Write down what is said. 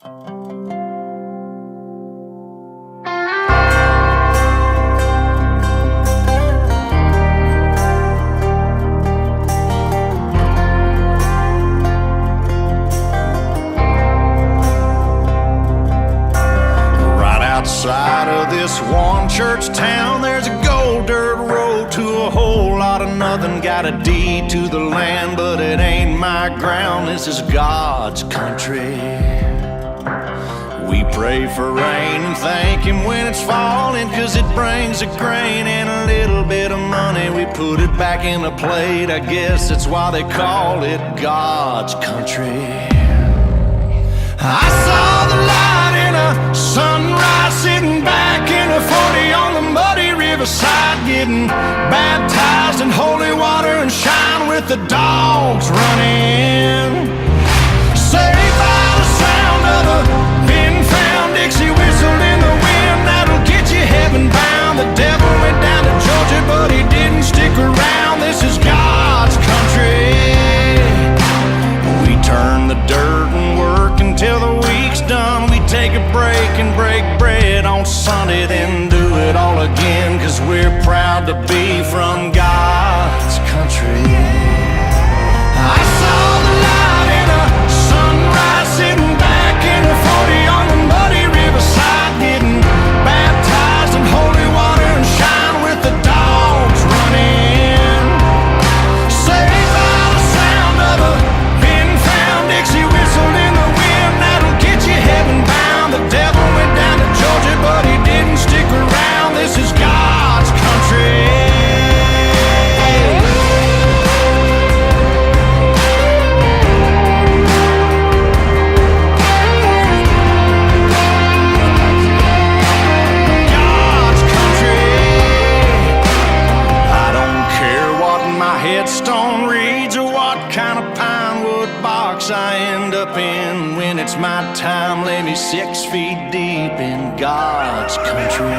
Outside of this one church town, there's a gold dirt road to a whole lot of nothing. Got a deed to the land, but it ain't my ground. This is God's country. We pray for rain and thank Him when it's falling, 'cause it brings a grain and a little bit of money. We put it back in the plate, I guess that's why they call it God's country. I saw the light in a sunrise, sitting back in a 40 on the muddy riverside, getting baptized in holy water and shine with the dogs running. Saved by the sound of a pin-found Dixie whistle in the wind, that'll get you heaven bound. The devil went down to Georgia, but he didn't stick around. This is God's country. We turn the dirt and work until the week's done. We take a break and break bread on Sunday, then do it all again, 'cause we're proud to be from God's country. I saw the light in a sunrise, sitting back in a 40 on the muddy riverside, getting baptized in holy water and shine with the dogs running. Saved by the sound of a pin-found Dixie whistle in the wind, that'll get you heaven bound. The devil went down to Georgia, but he didn't stick around. This is God's country. God's country. I don't care what my headstone reads or what kind of pine wood box I end up in. When it's my time, lay me 6 feet deep in God's country.